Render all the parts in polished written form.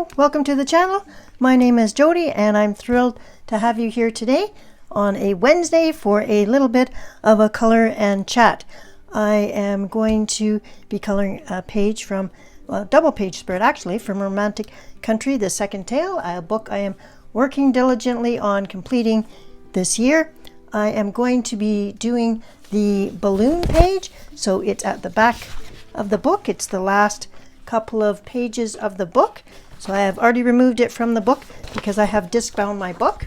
Hello, welcome to the channel. My name is Jody and I'm thrilled to have you here today on a Wednesday for a little bit of a color and chat. I am going to be coloring a page from, well, double page spread actually, from Romantic Country, The Second Tale, a book I am working diligently on completing this year. I am going to be doing the balloon page, so it's at the back of the book. It's the last couple of pages of the book. So I have already removed it from the book because I have disc bound my book.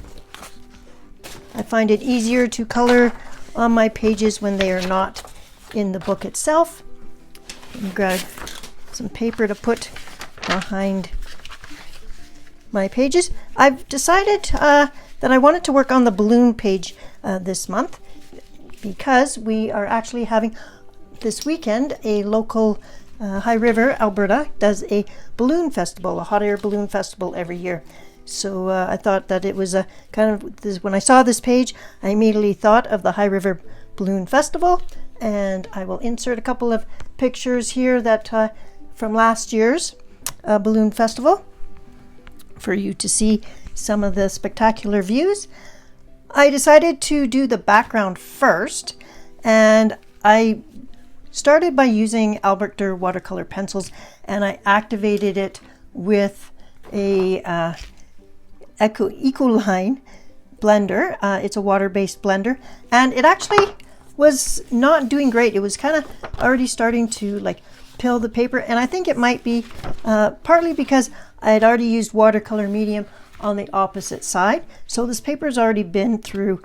I find it easier to color on my pages when they are not in the book itself. And grab some paper to put behind my pages. I've decided that I wanted to work on the balloon page this month because we are actually having this weekend a local High River, Alberta, does a balloon festival, a hot air balloon festival every year. So I thought that it was a kind of, when I saw this page, I immediately thought of the High River Balloon Festival, and I will insert a couple of pictures here that from last year's balloon festival for you to see some of the spectacular views. I decided to do the background first, and I started by using Albrecht Durer watercolor pencils, and I activated it with a Ecoline blender. It's a water-based blender, and it actually was not doing great. It was kind of already starting to like peel the paper, and I think it might be partly because I had already used watercolor medium on the opposite side. So this paper's already been through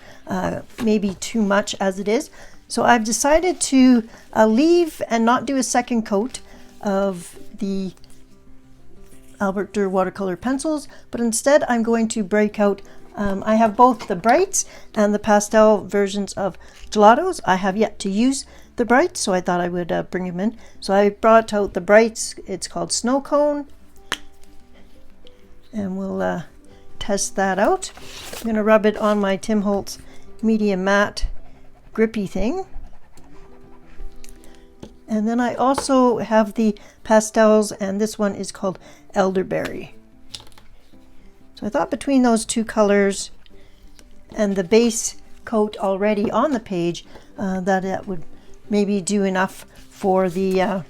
maybe too much as it is. So I've decided to leave and not do a second coat of the Albrecht Durer watercolor pencils, but instead I'm going to break out, I have both the brights and the pastel versions of Gelatos. I have yet to use the brights, so I thought I would bring them in. So I brought out the brights. It's called Snow Cone, and we'll test that out. I'm going to rub it on my Tim Holtz medium matte grippy thing. And then I also have the pastels, and this one is called Elderberry. So I thought between those two colors and the base coat already on the page that it would maybe do enough for the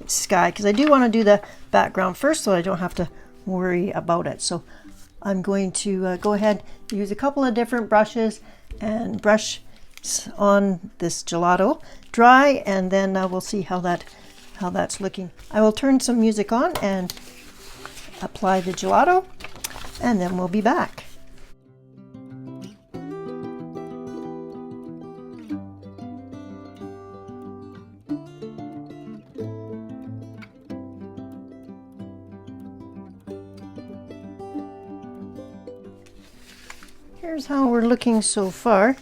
sky, because I do want to do the background first so I don't have to worry about it. So I'm going to go ahead and use a couple of different brushes and brush on this gelato dry, and then we'll see how that's looking. I will turn some music on and apply the gelato, and then we'll be back. Here's how we're looking so far.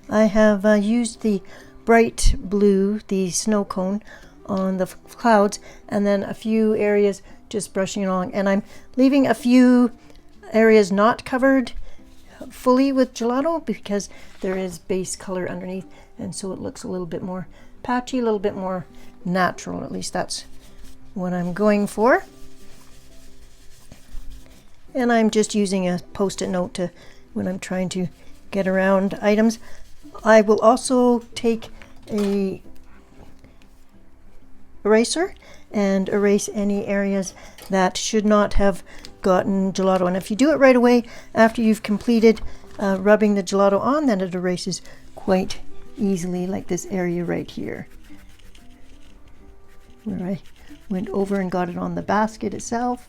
I have used the bright blue, the snow cone, on the clouds, and then a few areas just brushing along. And I'm leaving a few areas not covered fully with gelato because there is base color underneath, and so it looks a little bit more patchy, a little bit more natural. At least that's what I'm going for. And I'm just using a post-it note to when I'm trying to get around items. I will also take a eraser and erase any areas that should not have gotten gelato. And if you do it right away after you've completed rubbing the gelato on, then it erases quite easily, like this area right here where I went over and got it on the basket itself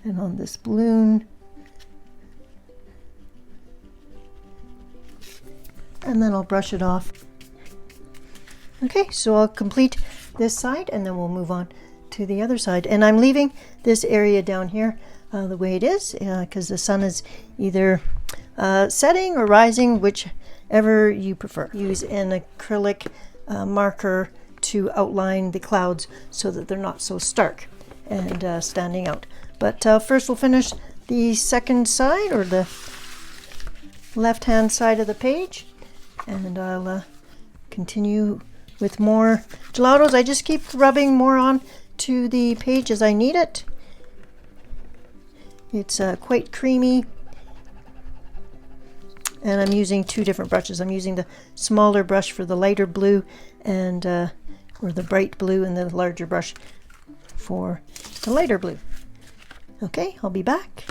and on this balloon. And then I'll brush it off. Okay, so I'll complete this side and then we'll move on to the other side. And I'm leaving this area down here the way it is because the sun is either setting or rising, whichever you prefer. Use an acrylic marker to outline the clouds so that they're not so stark and standing out. But first we'll finish the second side, or the left-hand side of the page. And I'll continue with more gelatos. I just keep rubbing more on to the page as I need it. It's quite creamy, and I'm using two different brushes. I'm using the smaller brush for the lighter blue, and or the bright blue, and the larger brush for the lighter blue. Okay, I'll be back.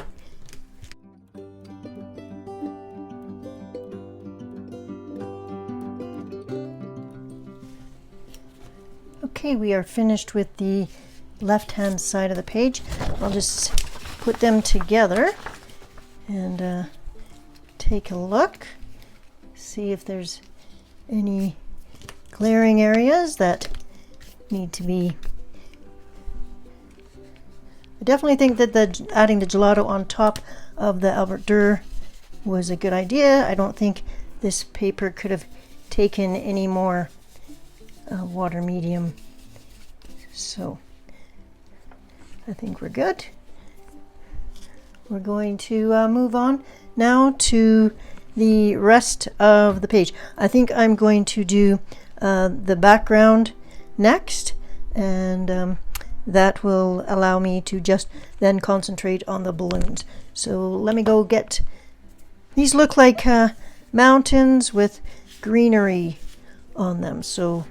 Okay, we are finished with the left-hand side of the page. I'll just put them together and take a look, see if there's any glaring areas that need to be. I definitely think that adding the gelato on top of the Albrecht Durer was a good idea. I don't think this paper could have taken any more water medium, so I think we're good. We're going to move on now to the rest of the page. I think I'm going to do the background next, and that will allow me to just then concentrate on the balloons. So let me go get, these look like mountains with greenery on them, so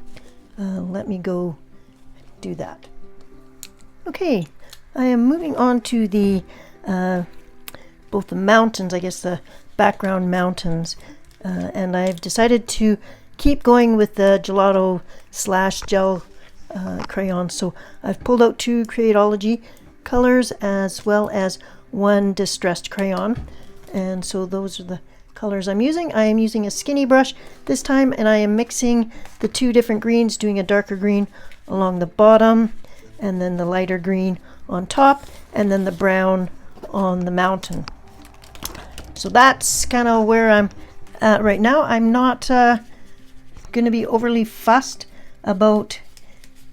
let me go do that. Okay, I am moving on to the both the mountains, I guess the background mountains, and I've decided to keep going with the gelato / gel crayon. So I've pulled out 2 Creatology colors as well as 1 distressed crayon, and so those are the colors I'm using. I am using a skinny brush this time, and I am mixing the 2 different greens, doing a darker green along the bottom and then the lighter green on top, and then the brown on the mountain. So that's kind of where I'm at right now. I'm not going to be overly fussed about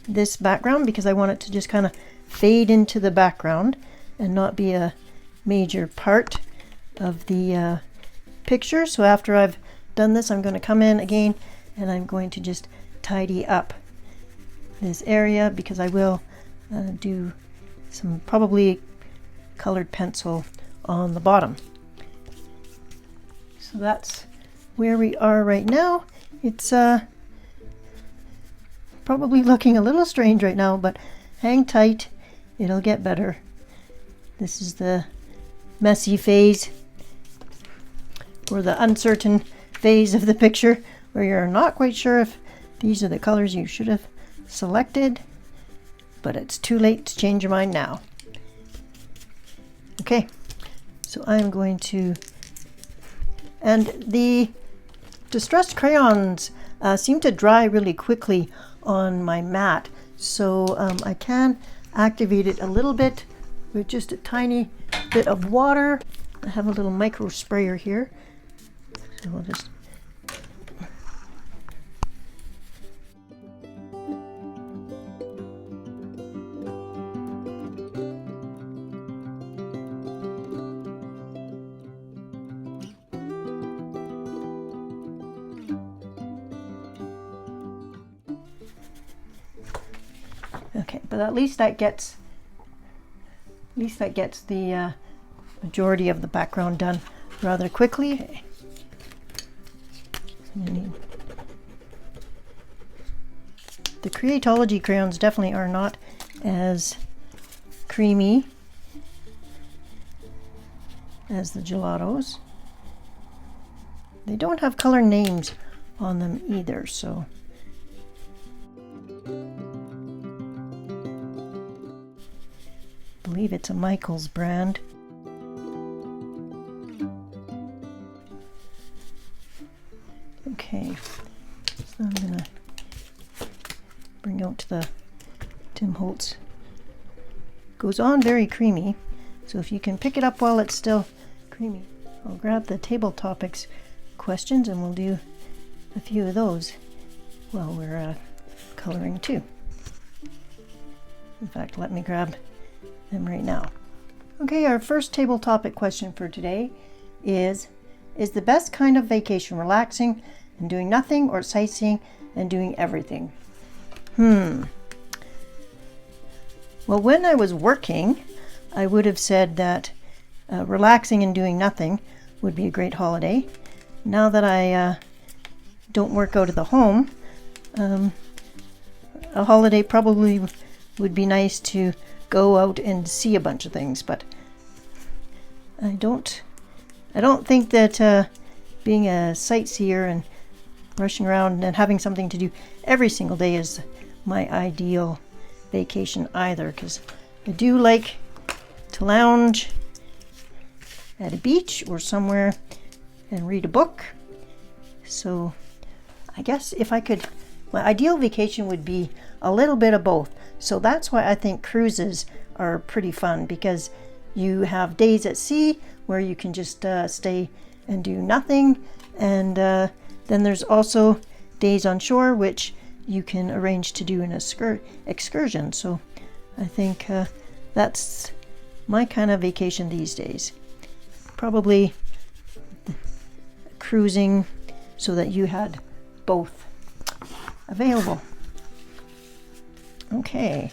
this background because I want it to just kind of fade into the background and not be a major part of the picture. So after I've done this, I'm going to come in again and I'm going to just tidy up this area, because I will do some probably colored pencil on the bottom. So that's where we are right now. It's probably looking a little strange right now, but hang tight, it'll get better. This is the messy phase, or the uncertain phase of the picture, where you're not quite sure if these are the colors you should have selected, but it's too late to change your mind now. Okay, so I'm going to, and the distressed crayons seem to dry really quickly on my mat, so I can activate it a little bit with just a tiny bit of water. I have a little micro sprayer here, so I'll just okay, but at least that gets the majority of the background done rather quickly. Okay. The Creatology crayons definitely are not as creamy as the Gelatos. They don't have color names on them either, so I believe it's a Michaels brand. Okay, so I'm gonna bring out the Tim Holtz. Goes on very creamy, so if you can pick it up while it's still creamy. I'll grab the table topics questions and we'll do a few of those while we're coloring too. In fact, let me grab them right now. Okay, our first table topic question for today is the best kind of vacation relaxing and doing nothing, or sightseeing and doing everything? Well, when I was working, I would have said that relaxing and doing nothing would be a great holiday. Now that I don't work out of the home, a holiday probably would be nice to go out and see a bunch of things, but I don't think that being a sightseer and rushing around and having something to do every single day is my ideal vacation either, because I do like to lounge at a beach or somewhere and read a book. So I guess if I could, my ideal vacation would be a little bit of both. So that's why I think cruises are pretty fun, because you have days at sea where you can just stay and do nothing, and then there's also days on shore which you can arrange to do an excursion. So I think that's my kind of vacation these days. Probably cruising so that you had both available. Okay,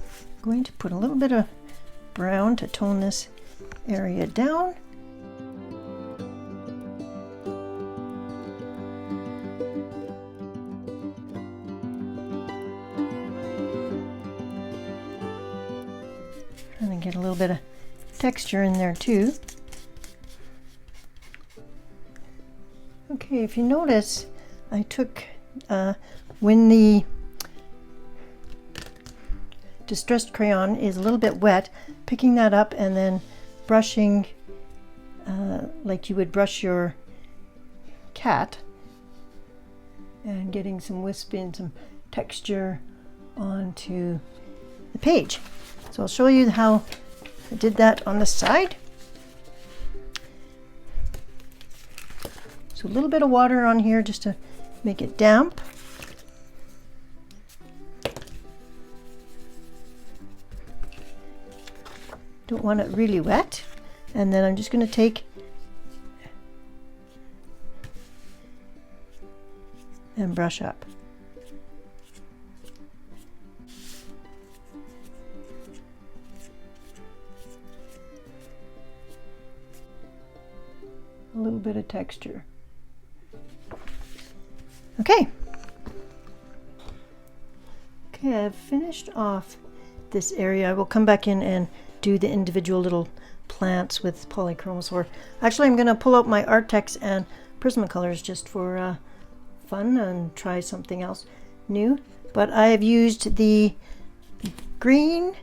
I'm going to put a little bit of brown to tone this area down. Trying to get a little bit of texture in there too. Okay, if you notice, I took, when the distressed crayon is a little bit wet, picking that up and then brushing like you would brush your cat, and getting some wisp and some texture onto the page. So I'll show you how I did that on the side. So a little bit of water on here just to make it damp. Don't want it really wet. And then I'm just going to take and brush up. A little bit of texture. Okay. Okay, I've finished off this area. I will come back in and do the individual little plants with polychromosaur. Actually, I'm going to pull out my Arrtx and Prismacolors just for fun and try something else new. But I have used the green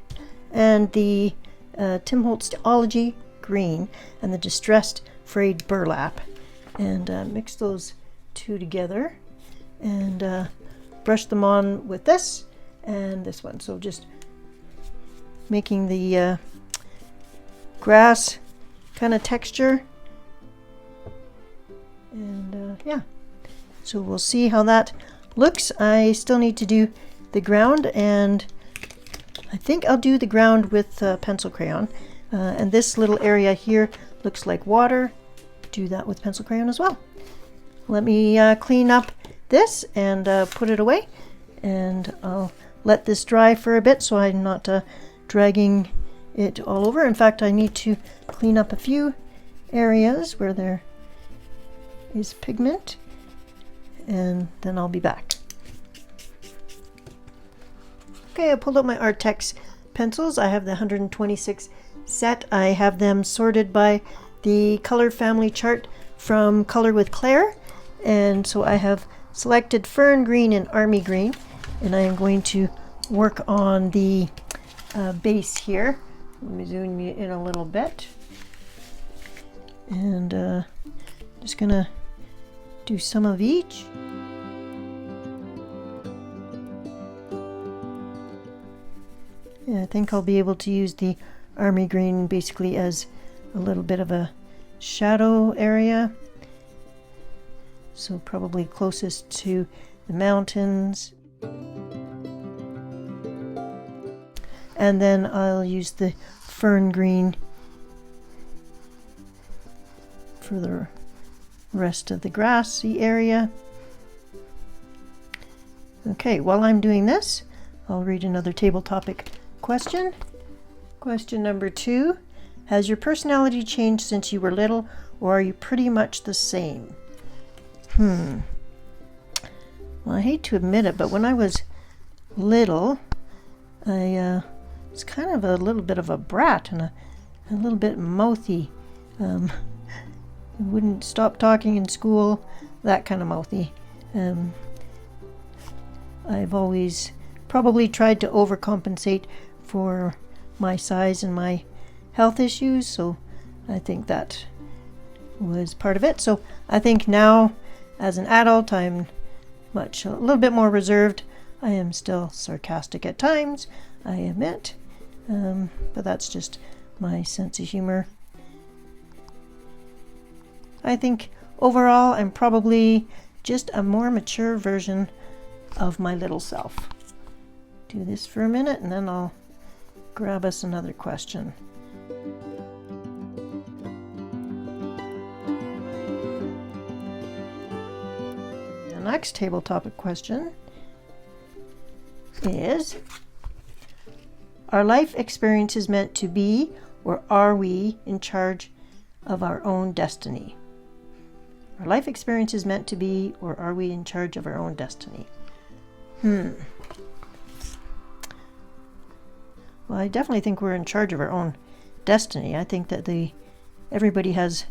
and the Tim Holtzology green and the distressed frayed burlap, and mix those two together and brush them on with this and this one. So just making the grass kind of texture, and yeah, so we'll see how that looks. I still need to do the ground, and I think I'll do the ground with pencil crayon, and this little area here looks like water. Do that with pencil crayon as well. Let me clean up this and put it away, and I'll let this dry for a bit so I'm not dragging it all over. In fact, I need to clean up a few areas where there is pigment, and then I'll be back. Okay, I pulled out my Arrtx pencils. I have the 126 set. I have them sorted by the color family chart from Color with Claire, and so I have selected Fern Green and Army Green, and I am going to work on the base here. Let me zoom you in a little bit, and just gonna do some of each. Yeah, I think I'll be able to use the Army Green basically as a little bit of a shadow area, so probably closest to the mountains. And then I'll use the Fern Green for the rest of the grassy area. Okay, while I'm doing this, I'll read another table topic question. Question number 2. Has your personality changed since you were little, or are you pretty much the same? Well, I hate to admit it, but when I was little, I was kind of a little bit of a brat and a little bit mouthy. Wouldn't stop talking in school, that kind of mouthy. I've always probably tried to overcompensate for my size and my health issues, so I think that was part of it. So I think now, as an adult, I'm a little bit more reserved. I am still sarcastic at times, I admit, but that's just my sense of humor. I think overall I'm probably just a more mature version of my little self. Do this for a minute and then I'll grab us another question. The next table topic question is, are life experiences meant to be, or are we in charge of our own destiny? Are life experiences meant to be, or are we in charge of our own destiny? Well, I definitely think we're in charge of our own destiny. I think that everybody has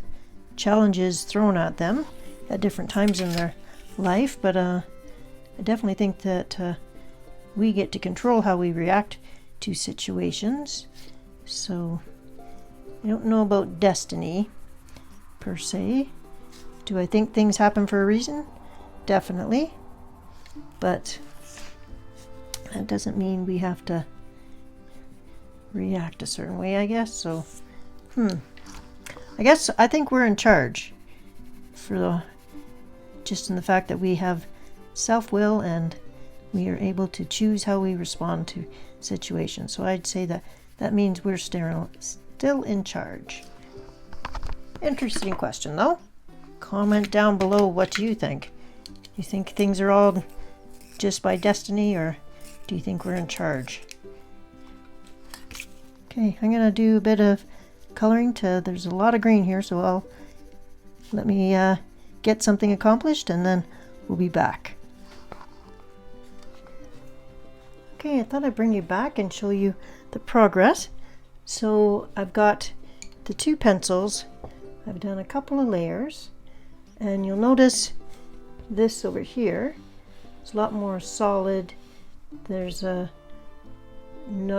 challenges thrown at them at different times in their life, but I definitely think that we get to control how we react to situations. So I don't know about destiny per se. Do I think things happen for a reason? Definitely. But that doesn't mean we have to react a certain way, I guess. So, I think we're in charge just in the fact that we have self-will and we are able to choose how we respond to situations. So I'd say that means we're still in charge. Interesting question, though. Comment down below, what do you think? You think things are all just by destiny, or do you think we're in charge? Okay, I'm going to do a bit of coloring. There's a lot of green here, so let me get something accomplished and then we'll be back. Okay, I thought I'd bring you back and show you the progress. So I've got the 2 pencils. I've done a couple of layers, and you'll notice this over here is a lot more solid. There's not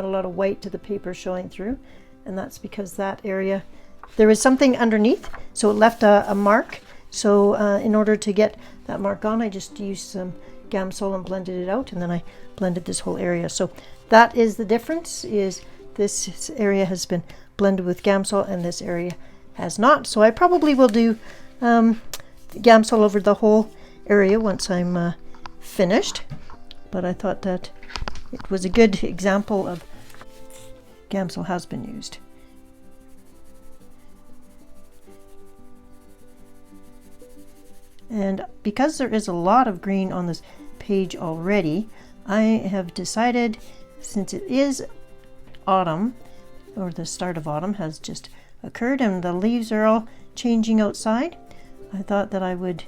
a lot of white to the paper showing through, and that's because that area, there was something underneath, so it left a mark. So in order to get that mark on, I just used some Gamsol and blended it out, and then I blended this whole area. So that is the difference, is this area has been blended with Gamsol and this area has not. So I probably will do Gamsol over the whole area once I'm finished, but I thought that it was a good example of Gamsol has been used. And because there is a lot of green on this page already, I have decided, since it is autumn, or the start of autumn has just occurred and the leaves are all changing outside, I thought that I would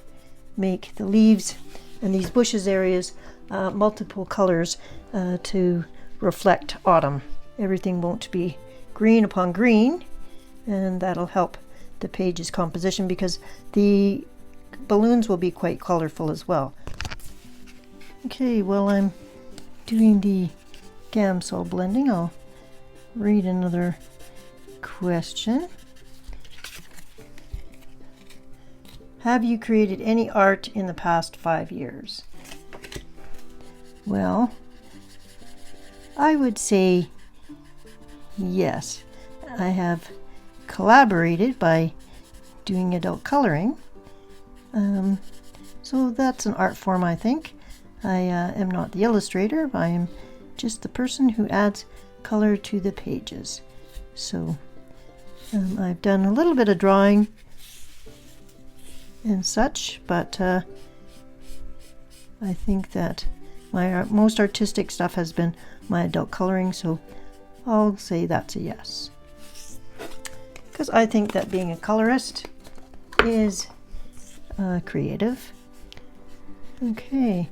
make the leaves and these bushes areas multiple colors to reflect autumn. Everything won't be green upon green, and that'll help the page's composition because the balloons will be quite colorful as well. Okay, while I'm doing the Gamsol blending, I'll read another question. Have you created any art in the past 5 years? Well, I would say yes. I have collaborated by doing adult coloring. So that's an art form, I think. I am not the illustrator. I am just the person who adds color to the pages. So I've done a little bit of drawing and such, but I think that my most artistic stuff has been my adult coloring, so I'll say that's a yes. Because I think that being a colorist is creative. Okay,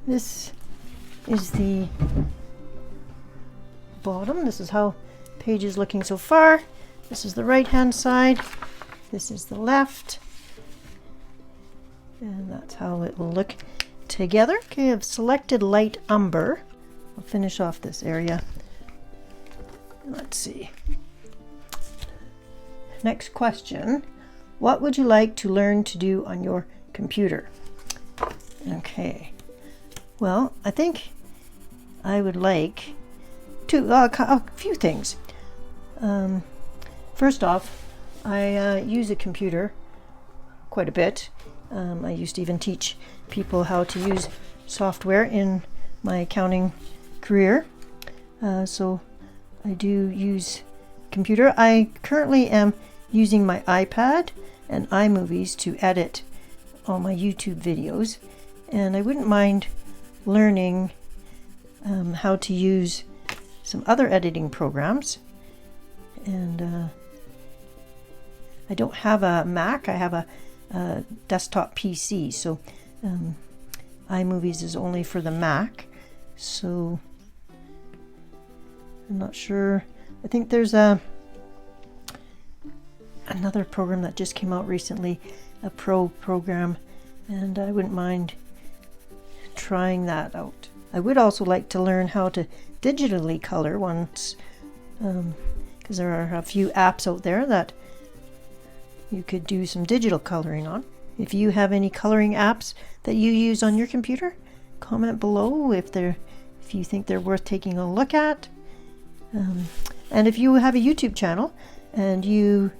this is the bottom. This is how the page is looking so far. This is the right hand side. This is the left. And that's how it will look together. Okay, I've selected light umber. I'll finish off this area. Let's see. Next question. What would you like to learn to do on your computer? Okay. Well, I think I would like to a few things. First off, I use a computer quite a bit. I used to even teach people how to use software in my accounting career. So I do use computer. I currently am using my iPad and iMovies to edit all my YouTube videos, and I wouldn't mind learning how to use some other editing programs. And I don't have a Mac, I have a desktop PC, so iMovies is only for the Mac, so I'm not sure. I think there's another program that just came out recently, a pro program, and I wouldn't mind trying that out. I would also like to learn how to digitally color once, because there are a few apps out there that you could do some digital coloring on. If you have any coloring apps that you use on your computer, comment below if you think they're worth taking a look at. And if you have a YouTube channel and you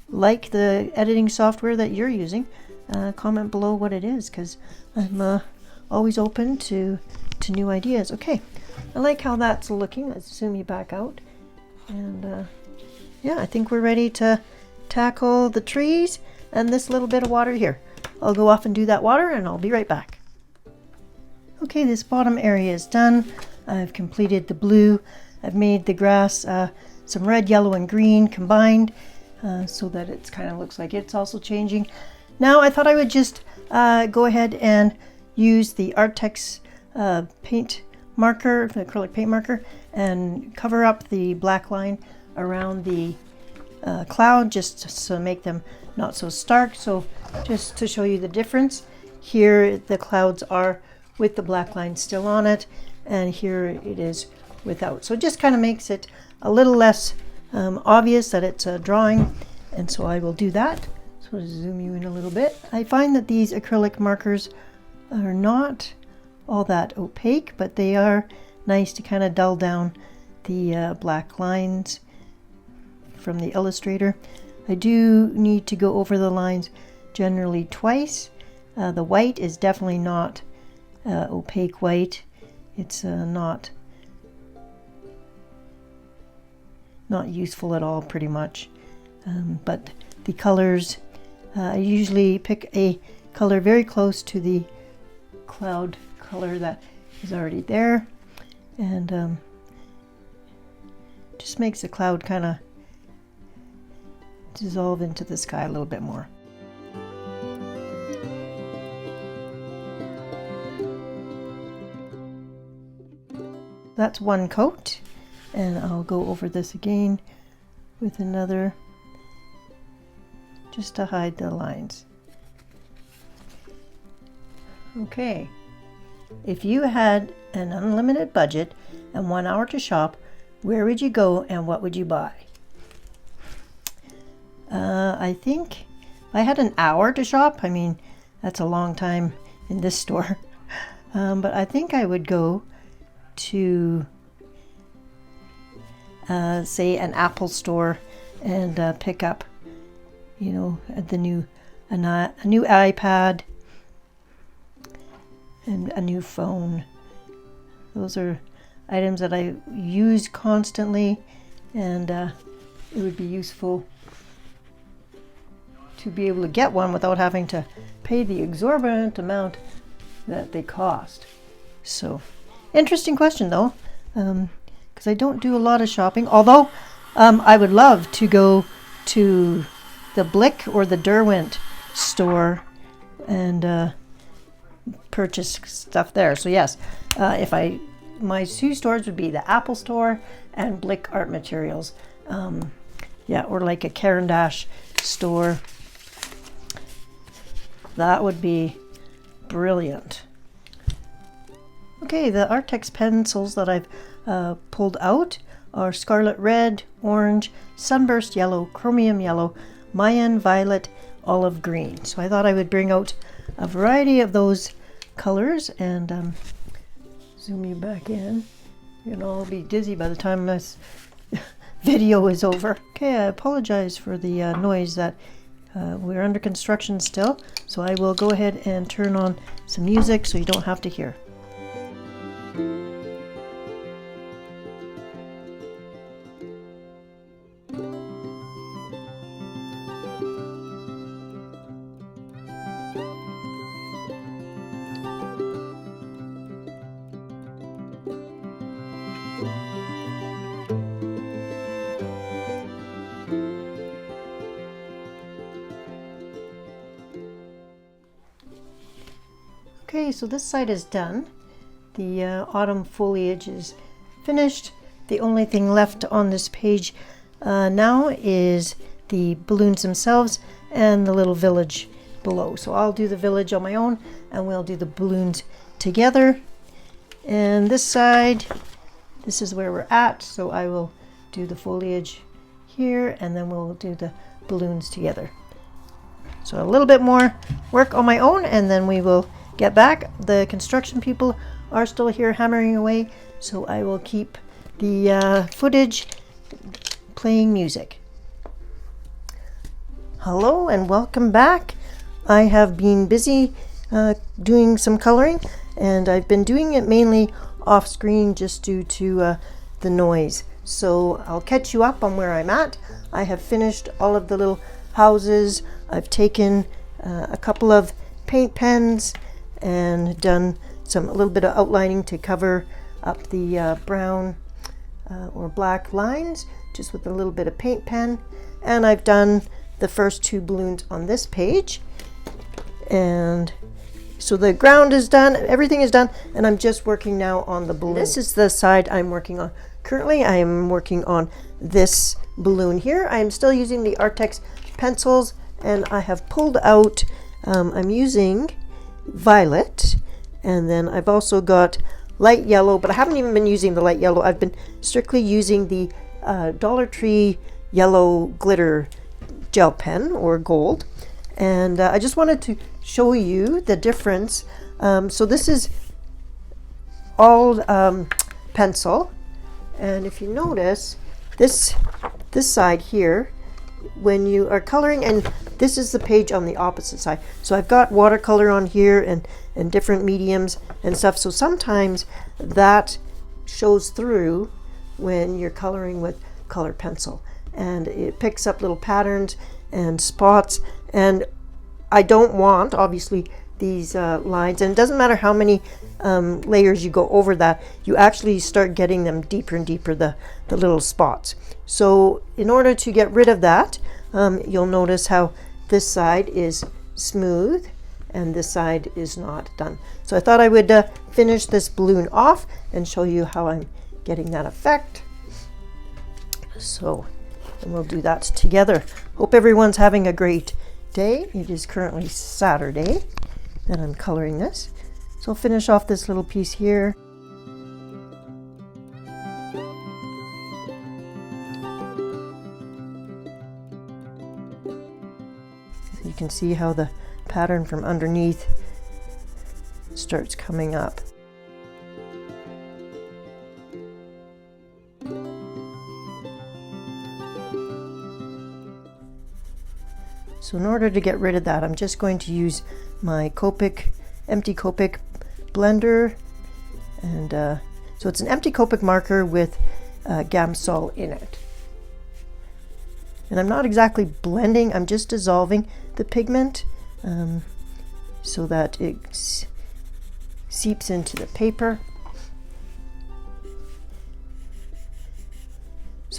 like the editing software that you're using, comment below what it is, because I'm always open to new ideas. Okay, I like how that's looking. Let's zoom you back out. And yeah, I think we're ready to tackle the trees and this little bit of water here. I'll go off and do that water and I'll be right back. Okay, this bottom area is done. I've completed the blue. I've made the grass some red, yellow, and green combined, so that it kind of looks like it's also changing. Now I thought I would just go ahead and use the Arrtx paint marker, the acrylic paint marker, and cover up the black line around the cloud, just to make them not so stark. So just to show you the difference, here the clouds are with the black line still on it, and here it is without. So it just kind of makes it a little less obvious that it's a drawing, and so I will do that. So I'll zoom you in a little bit. I find that these acrylic markers are not all that opaque, but they are nice to kind of dull down the black lines from the Illustrator. I do need to go over the lines generally twice. The white is definitely not opaque white. It's not useful at all, pretty much. But the colors, I usually pick a color very close to the cloud color that is already there, and just makes the cloud kind of dissolve into the sky a little bit more. That's one coat, and I'll go over this again with another just to hide the lines. Okay, if you had an unlimited budget and 1 hour to shop, where would you go and what would you buy? I think if I had an hour to shop, I mean, that's a long time in this store, but I think I would go to say an Apple store and pick up, you know, a new iPad and a new phone. Those are items that I use constantly, and it would be useful to be able to get one without having to pay the exorbitant amount that they cost. So, interesting question though, because because I don't do a lot of shopping. Although I would love to go to the Blick or the Derwent store and purchase stuff there. So yes, my two stores would be the Apple store and Blick Art Materials. Yeah, or like a Caran d'Ache store. That would be brilliant. Okay, the Arrtx pencils that I've pulled out are Scarlet Red, Orange, Sunburst Yellow, Chromium Yellow, Mayan Violet, Olive Green. So I thought I would bring out a variety of those colors and zoom you back in. You know, I'll be dizzy by the time this video is over. Okay, I apologize for the noise that we're under construction still. So I will go ahead and turn on some music so you don't have to hear. Okay, so this side is done. The autumn foliage is finished. The only thing left on this page now is the balloons themselves and the little village below. So I'll do the village on my own and we'll do the balloons together. And this side, this is where we're at. So I will do the foliage here and then we'll do the balloons together. So a little bit more work on my own and then we will get back. The construction people are still here hammering away, so I will keep the footage playing music. Hello and welcome back. I have been busy doing some coloring and I've been doing it mainly off screen just due to the noise. So I'll catch you up on where I'm at. I have finished all of the little houses. I've taken a couple of paint pens and done a little bit of outlining to cover up the brown or black lines just with a little bit of paint pen. And I've done the first two balloons on this page. And so the ground is done, everything is done, and I'm just working now on the balloon. This is the side I'm working on. Currently I am working on this balloon here. I am still using the Arrtx pencils and I have pulled out, I'm using violet, and then I've also got light yellow, but I haven't even been using the light yellow. I've been strictly using the Dollar Tree yellow glitter gel pen or gold, and I just wanted to show you the difference. So this is all pencil, and if you notice this side here, when you are coloring, and this is the page on the opposite side, so I've got watercolor on here and different mediums and stuff, so sometimes that shows through when you're coloring with color pencil and it picks up little patterns and spots, and I don't want obviously these lines, and it doesn't matter how many layers you go over that, you actually start getting them deeper and deeper, the little spots. So in order to get rid of that, you'll notice how this side is smooth and this side is not done. So I thought I would finish this balloon off and show you how I'm getting that effect. So and we'll do that together. Hope everyone's having a great day. It is currently Saturday that I'm coloring this. So I'll finish off this little piece here. You can see how the pattern from underneath starts coming up. So in order to get rid of that, I'm just going to use my Copic, empty Copic blender, and so it's an empty Copic marker with Gamsol in it. And I'm not exactly blending, I'm just dissolving the pigment so that it seeps into the paper.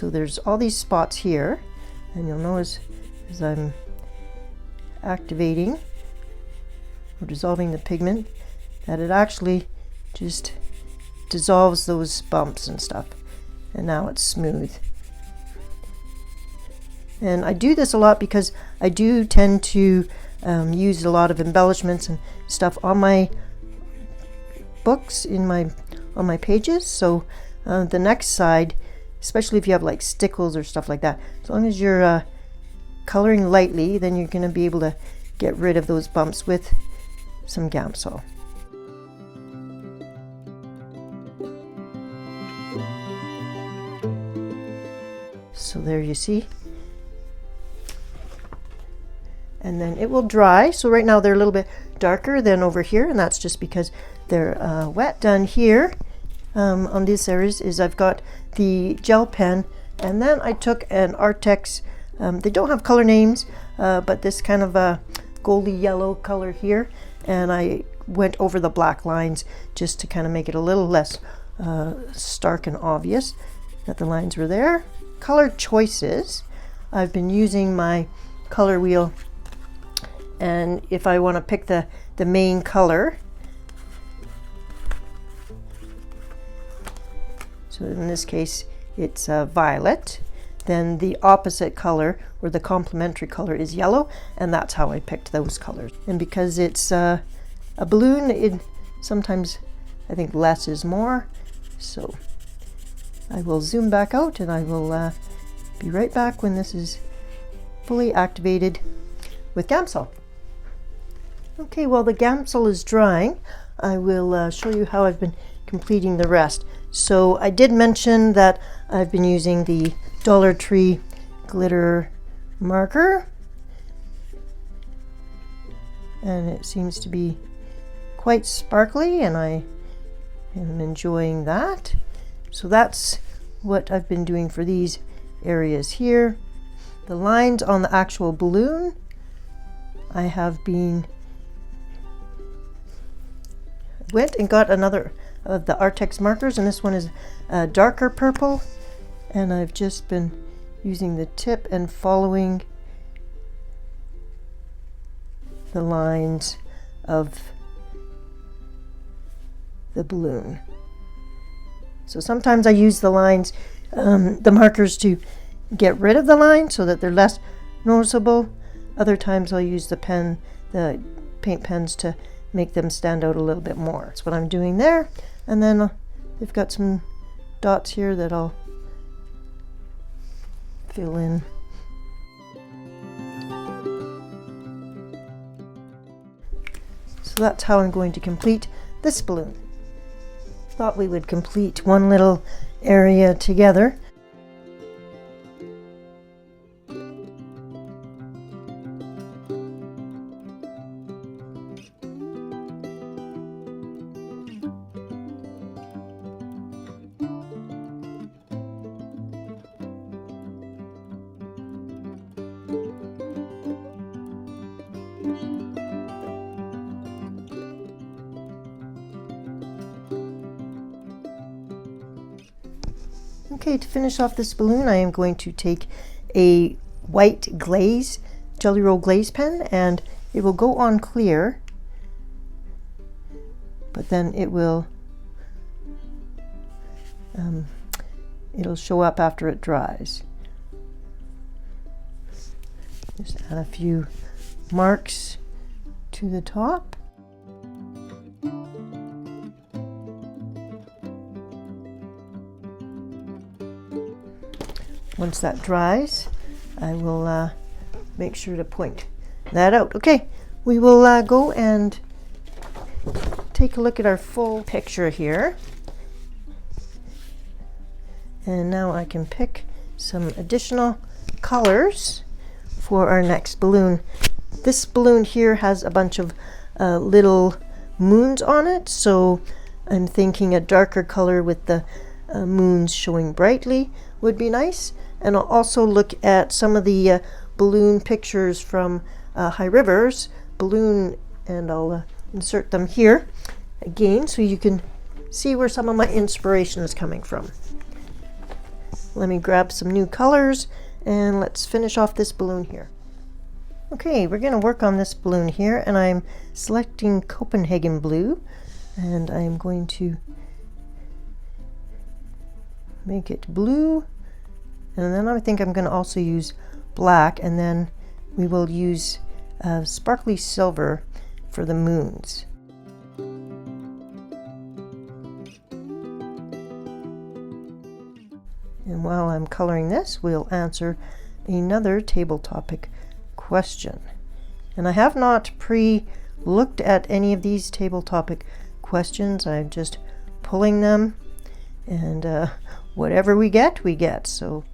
So there's all these spots here, and you'll notice as I'm activating or dissolving the pigment that it actually just dissolves those bumps and stuff, and now it's smooth. And I do this a lot because I do tend to use a lot of embellishments and stuff on my books, on my pages. So the next side, especially if you have like stickles or stuff like that, as long as you're coloring lightly, then you're going to be able to get rid of those bumps with some Gamsol. So there you see. And then it will dry. So right now they're a little bit darker than over here, and that's just because they're wet. Done here on these areas is I've got the gel pen, and then I took an Arrtx, they don't have color names, but this kind of a goldy yellow color here, and I went over the black lines just to kind of make it a little less stark and obvious that the lines were there. Color choices, I've been using my color wheel, and if I want to pick the main color, so in this case it's violet, then the opposite color or the complementary color is yellow, and that's how I picked those colors. And because it's a balloon, sometimes I think less is more. So I will zoom back out, and I will be right back when this is fully activated with Gamsol. Okay, while the Gamsol is drying, I will show you how I've been completing the rest. So I did mention that I've been using the Dollar Tree glitter marker, and it seems to be quite sparkly, and I am enjoying that. So that's what I've been doing for these areas here. The lines on the actual balloon, I have been went and got another of the Arrtx markers, and this one is a darker purple, and I've just been using the tip and following the lines of the balloon. So sometimes I use the lines, the markers, to get rid of the line so that they're less noticeable. Other times I'll use the paint pens to make them stand out a little bit more. That's what I'm doing there. And then they've got some dots here that I'll fill in. So that's how I'm going to complete this balloon. Thought we would complete one little area together. Okay, to finish off this balloon, I am going to take a white glaze, Jelly Roll glaze pen, and it will go on clear, but then it will it'll show up after it dries. Just add a few marks to the top. Once that dries, I will make sure to point that out. Okay, we will go and take a look at our full picture here. And now I can pick some additional colors for our next balloon. This balloon here has a bunch of little moons on it, so I'm thinking a darker color with the moons showing brightly would be nice. And I'll also look at some of the balloon pictures from High Rivers balloon, and I'll insert them here again so you can see where some of my inspiration is coming from. let me grab some new colors and let's finish off this balloon here. Okay, we're going to work on this balloon here, and I'm selecting Copenhagen blue, and I'm going to make it blue, and then I think I'm going to also use black, and then we will use sparkly silver for the moons. And while I'm coloring this, we'll answer another table topic question. And I have not pre-looked at any of these table topic questions. I'm just pulling them, and whatever we get, we get. So,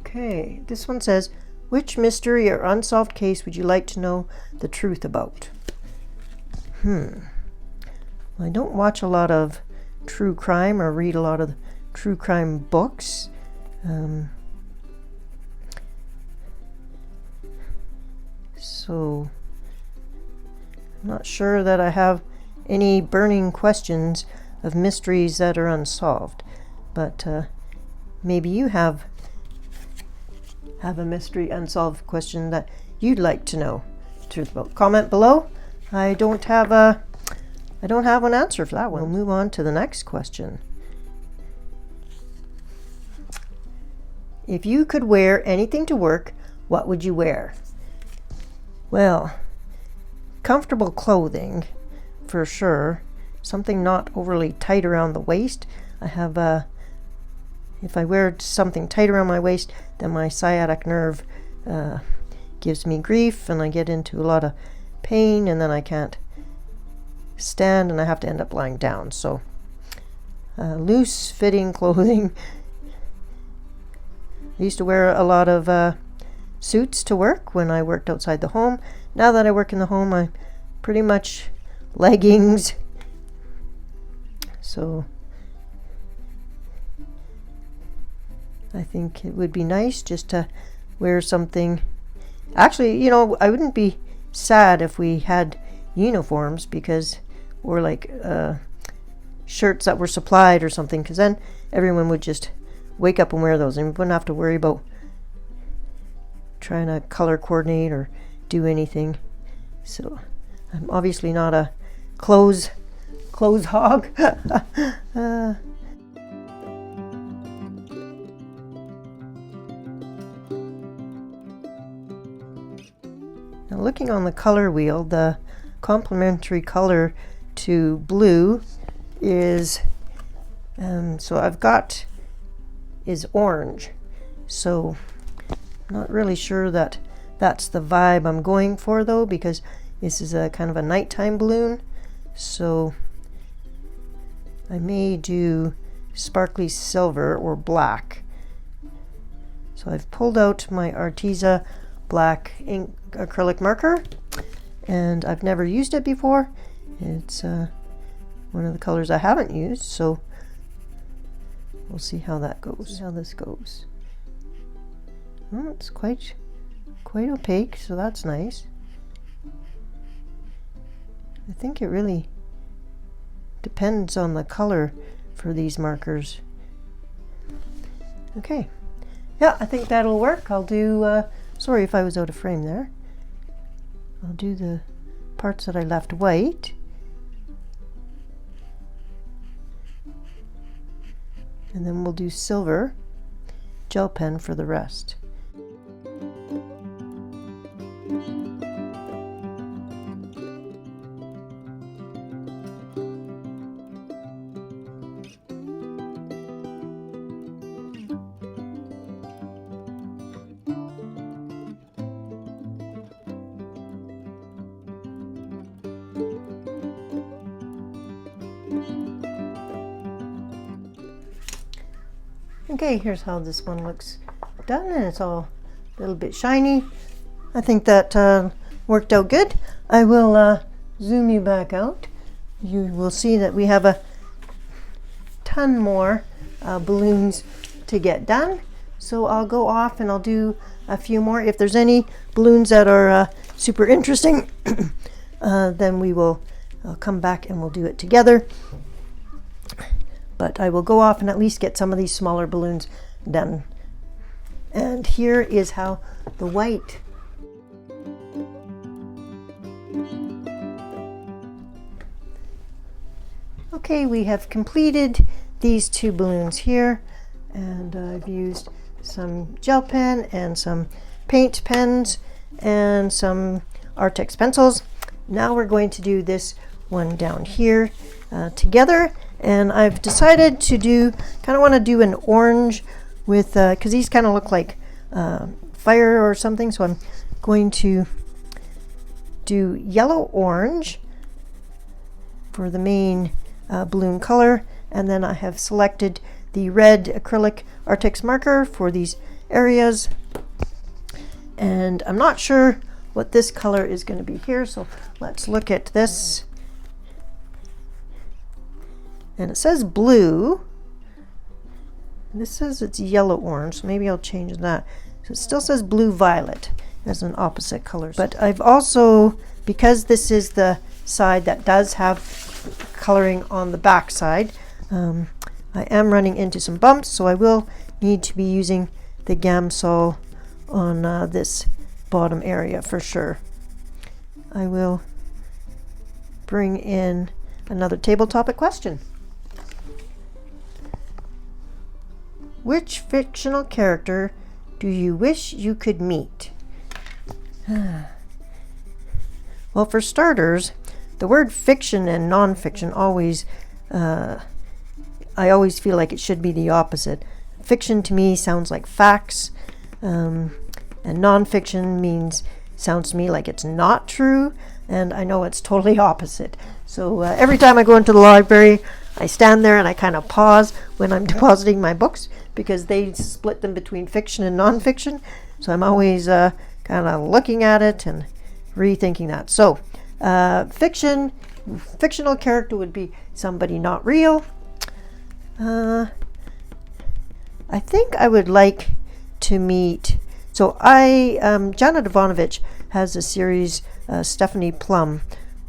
okay, this one says, which mystery or unsolved case would you like to know the truth about? I don't watch a lot of true crime or read a lot of true crime books. So I'm not sure that I have any burning questions of mysteries that are unsolved, but maybe you have a mystery unsolved question that you'd like to know the truth about. Comment below. I don't have an answer for that one. We'll move on to the next question. If you could wear anything to work, what would you wear? Well, comfortable clothing for sure. Something not overly tight around the waist. I have if I wear something tight around my waist, then my sciatic nerve gives me grief, and I get into a lot of pain, and then I can't stand, and I have to end up lying down. So loose fitting clothing. I used to wear a lot of suits to work when I worked outside the home. Now that I work in the home, I'm pretty much leggings. So I think it would be nice just to wear something. Actually, you know, I wouldn't be sad if we had uniforms, because, or like shirts that were supplied or something, because then everyone would just wake up and wear those, and we wouldn't have to worry about trying to color coordinate or do anything. So I'm obviously not a clothes hog. Now, looking on the color wheel, the complementary color to blue is so I've got is orange. So I'm not really sure that that's the vibe I'm going for, though, because this is a kind of a nighttime balloon. So I may do sparkly silver or black. So I've pulled out my Arrtx black ink acrylic marker, and I've never used it before. It's one of the colors I haven't used, so we'll see how that goes. See how this goes. Well, it's quite opaque, so that's nice. I think it really depends on the color for these markers. Okay, yeah, I think that'll work. I'll do, sorry if I was out of frame there. I'll do the parts that I left white. And then we'll do silver gel pen for the rest. Okay, here's how this one looks done, and it's all a little bit shiny. I think that worked out good. I will zoom you back out. You will see that we have a ton more balloons to get done. So I'll go off and I'll do a few more. If there's any balloons that are super interesting, then we will come back and we'll do it together. but I will go off and at least get some of these smaller balloons done. And here is how the white Okay, we have completed these two balloons here, and I've used some gel pen and some paint pens and some Arrtx pencils. Now we're going to do this one down here together, and I've decided to do, kind of want to do an orange with, because these kind of look like fire or something, so I'm going to do yellow orange for the main balloon color, and then I have selected the red acrylic Arrtx marker for these areas, and I'm not sure what this color is going to be here, so let's look at this. And it says blue. This says it's yellow orange, so maybe I'll change that. So it still says blue violet as an opposite color. But I've also, because this is the side that does have coloring on the back side, I am running into some bumps, so I will need to be using the Gamsol on this bottom area for sure. I will bring in another table topic question. Which fictional character do you wish you could meet? Well, for starters, the word fiction and non-fiction always, I always feel like it should be the opposite. Fiction to me sounds like facts, and non-fiction sounds to me like it's not true, and I know it's totally opposite. So every time I go into the library, I stand there and I kind of pause when I'm depositing my books, because they split them between fiction and non-fiction. So I'm always kind of looking at it and rethinking that. So fictional character would be somebody not real. I think I would like to meet, so Janet Ivanovich has a series, Stephanie Plum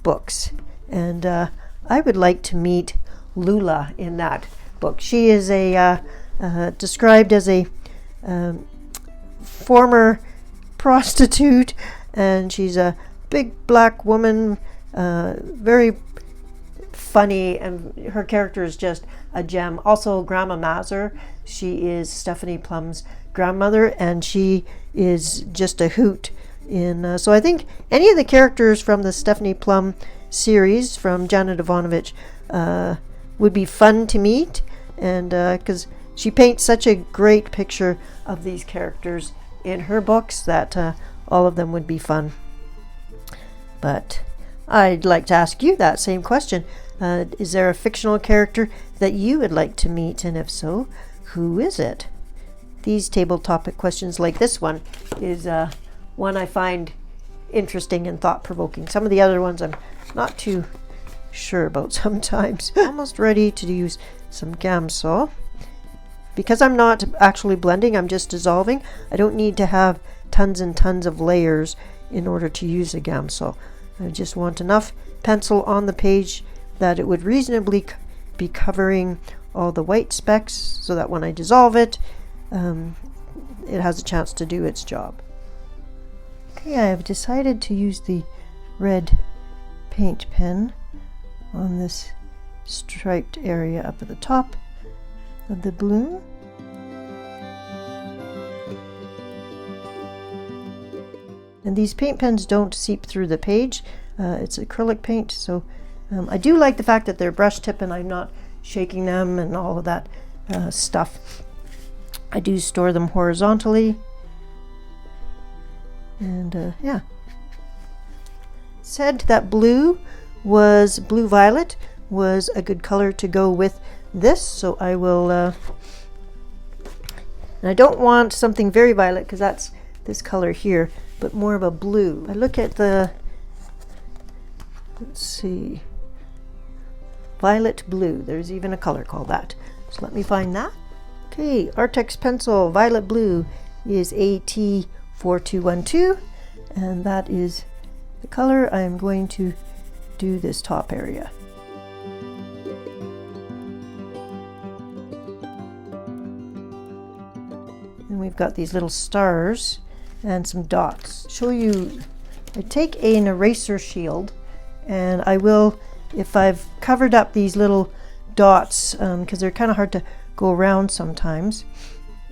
books, and I would like to meet Lula in that book. She is described as a former prostitute, and she's a big black woman, very funny, and her character is just a gem. Also, Grandma Mazur, she is Stephanie Plum's grandmother, and she is just a hoot. So I think any of the characters from the Stephanie Plum series from Janet Ivanovich would be fun to meet, and because she paints such a great picture of these characters in her books that all of them would be fun. But I'd like to ask you that same question. Is there a fictional character that you would like to meet, and if so, who is it? These table topic questions like this one is one I find interesting and thought-provoking. Some of the other ones I'm not too sure about sometimes. Almost ready to use some Gamsol. Because I'm not actually blending, I'm just dissolving, I don't need to have tons and tons of layers in order to use a Gamsol. I just want enough pencil on the page that it would reasonably be covering all the white specks, so that when I dissolve it, it has a chance to do its job. Okay, I have decided to use the red paint pen on this striped area up at the top of the balloon. And these paint pens don't seep through the page. It's acrylic paint, so I do like the fact that they're brush tip and I'm not shaking them and all of that stuff. I do store them horizontally, and yeah. Said that blue violet was a good color to go with this, so I will and I don't want something very violet because that's this color here, but more of a blue. I look at the, let's see, violet blue. There's even a color called that, so let me find that. Okay, Arrtx pencil violet blue is AT4212, and that is the color I am going to do this top area. I've got these little stars and some dots. Show you, I take an eraser shield, and I will, if I've covered up these little dots, because they're kind of hard to go around sometimes,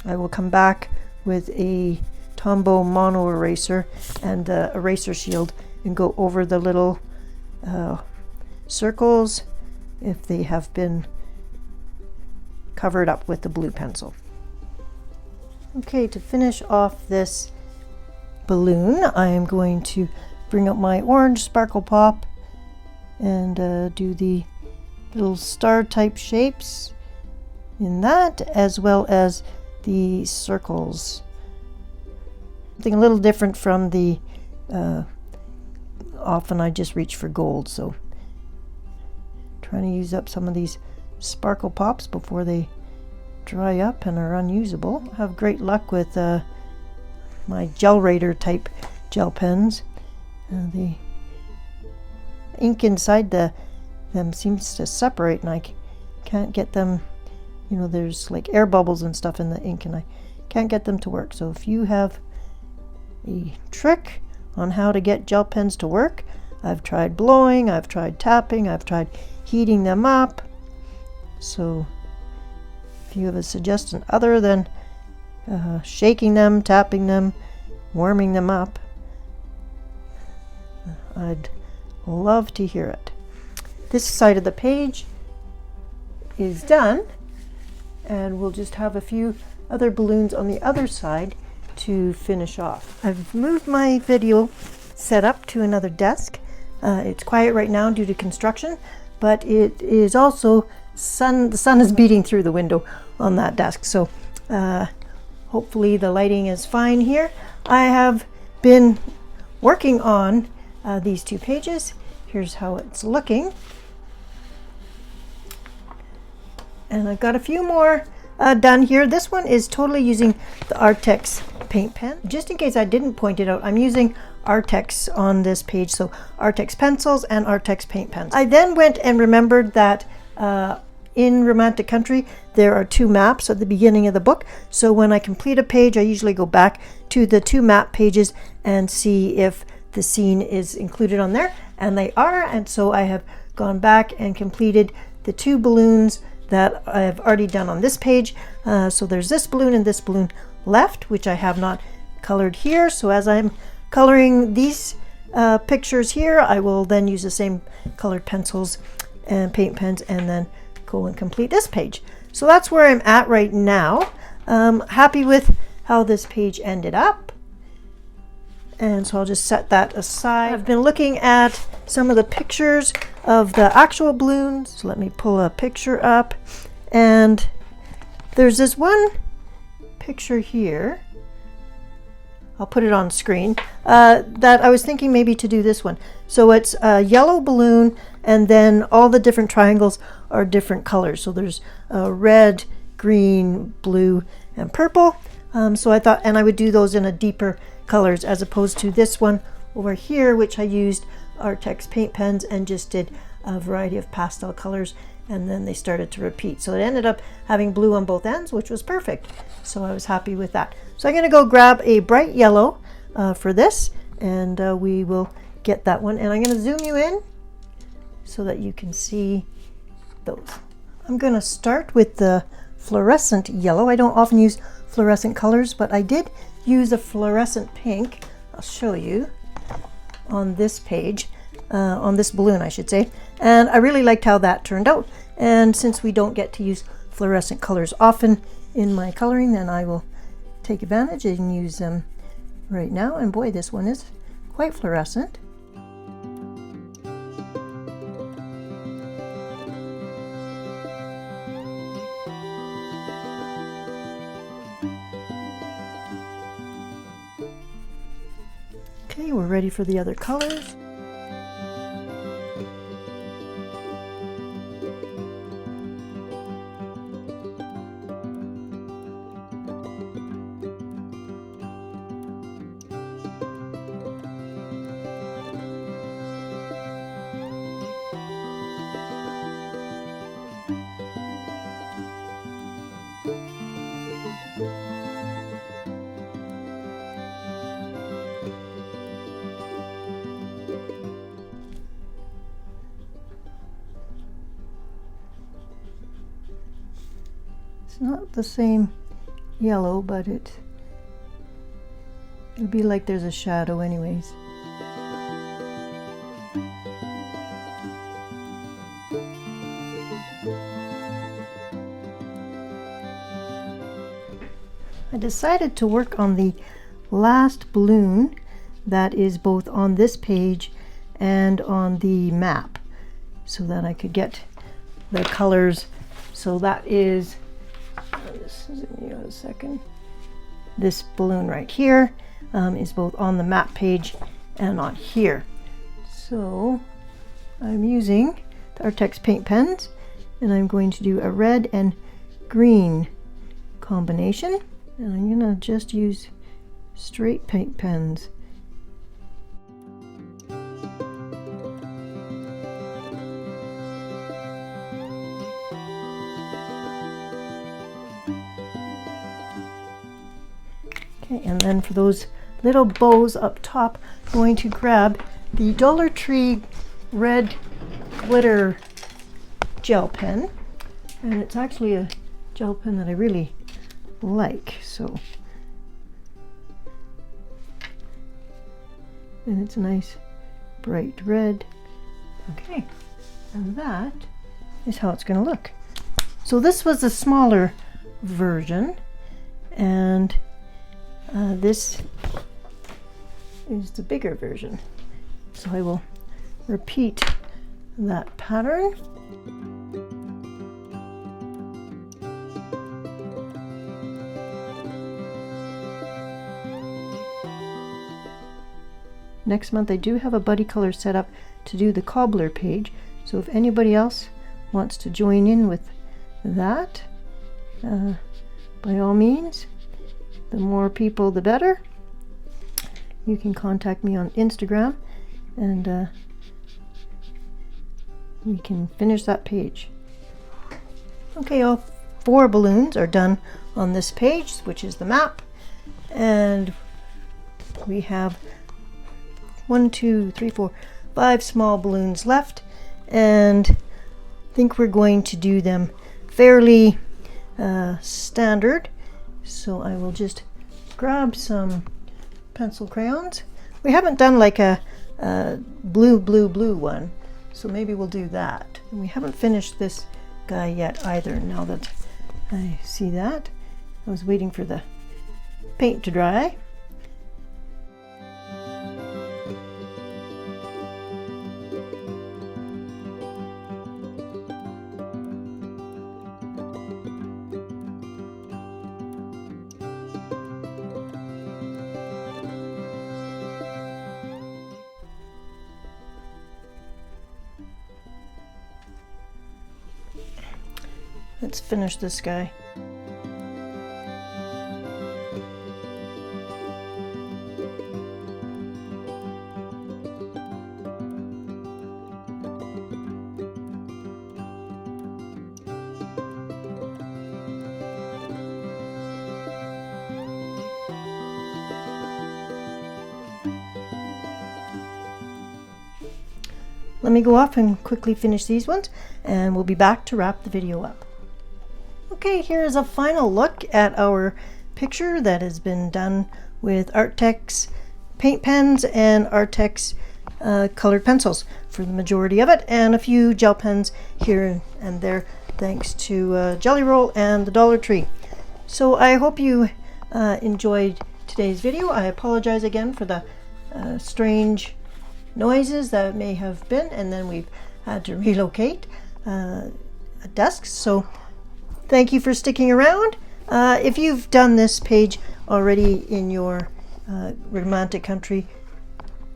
I will come back with a Tombow mono eraser and the eraser shield and go over the little circles if they have been covered up with the blue pencil. Okay, to finish off this balloon, I am going to bring up my orange sparkle pop and do the little star type shapes in that, as well as the circles. Something a little different from the often I just reach for gold, so trying to use up some of these sparkle pops before they dry up and are unusable. I have great luck with my Gel Raider type gel pens. The ink inside them seems to separate, and I can't get them, you know, there's like air bubbles and stuff in the ink, and I can't get them to work. So if you have a trick on how to get gel pens to work, I've tried blowing, I've tried tapping, I've tried heating them up. So if you have a suggestion other than shaking them, tapping them, warming them up, I'd love to hear it. This side of the page is done, and we'll just have a few other balloons on the other side to finish off. I've moved my video setup to another desk. It's quiet right now due to construction, but it is also the sun is beating through the window on that desk, so hopefully the lighting is fine here. I have been working on these two pages. Here's how it's looking, and I've got a few more done here. This one is totally using the Arrtx paint pen. Just in case I didn't point it out, I'm using Arrtx on this page, so Arrtx pencils and Arrtx paint pens. I then went and remembered that in Romantic Country there are two maps at the beginning of the book, so when I complete a page I usually go back to the two map pages and see if the scene is included on there, and they are, and so I have gone back and completed the two balloons that I've already done on this page. So there's this balloon and this balloon left, which I have not colored here. So as I'm coloring these pictures here, I will then use the same colored pencils and paint pens and then go and complete this page. So that's where I'm at right now. Happy with how this page ended up. And so I'll just set that aside. I've been looking at some of the pictures of the actual balloons. So let me pull a picture up. And there's this one picture here. I'll put it on screen. That I was thinking maybe to do this one. So it's a yellow balloon, and then all the different triangles are different colors. So there's red, green, blue, and purple. So I thought, and I would do those in a deeper colors as opposed to this one over here, which I used Arrtx paint pens and just did a variety of pastel colors, and then they started to repeat. So it ended up having blue on both ends, which was perfect. So I was happy with that. So I'm going to go grab a bright yellow for this, and we will get that one. And I'm going to zoom you in so that you can see those. I'm going to start with the fluorescent yellow. I don't often use fluorescent colors, but I did use a fluorescent pink. I'll show you on this page, on this balloon I should say, and I really liked how that turned out. And since we don't get to use fluorescent colors often in my coloring, then I will take advantage and use them right now. And boy, this one is quite fluorescent. Okay, we're ready for the other colors. It's not the same yellow, but it'll be like there's a shadow anyways. I decided to work on the last balloon that is both on this page and on the map so that I could get the colors. So that is, this is in a second. This balloon right here is both on the map page and on here. So I'm using the Arrtx paint pens, and I'm going to do a red and green combination, and I'm gonna just use straight paint pens. Okay, and then for those little bows up top, I'm going to grab the Dollar Tree red glitter gel pen, and it's actually a gel pen that I really like, so, and it's a nice bright red. Okay, and that is how it's going to look. So this was the smaller version, and this is the bigger version. So I will repeat that pattern. Next month I do have a buddy color set up to do the cobbler page, so if anybody else wants to join in with that, by all means, the more people the better. You can contact me on Instagram, and we can finish that page. Okay, all 4 balloons are done on this page, which is the map, and we have 1, 2, 3, 4, 5 small balloons left, and I think we're going to do them fairly standard. So I will just grab some pencil crayons. We haven't done like a blue one, so maybe we'll do that. And we haven't finished this guy yet either, now that I see that. I was waiting for the paint to dry. Let's finish this guy. Let me go off and quickly finish these ones, and we'll be back to wrap the video up. Okay, here's a final look at our picture that has been done with Arrtx paint pens and Arrtx colored pencils for the majority of it, and a few gel pens here and there thanks to Jelly Roll and the Dollar Tree. So I hope you enjoyed today's video. I apologize again for the strange noises that may have been, and then we've had to relocate desks. So thank you for sticking around. If you've done this page already in your Romantic Country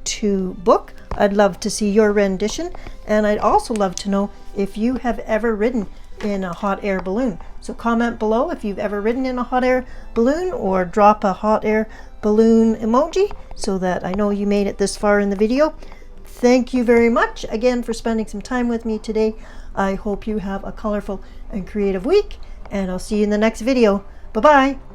2 book, I'd love to see your rendition, and I'd also love to know if you have ever ridden in a hot air balloon. So comment below if you've ever ridden in a hot air balloon, or drop a hot air balloon emoji so that I know you made it this far in the video. Thank you very much again for spending some time with me today. I hope you have a colorful and creative week, and I'll see you in the next video. Bye-bye.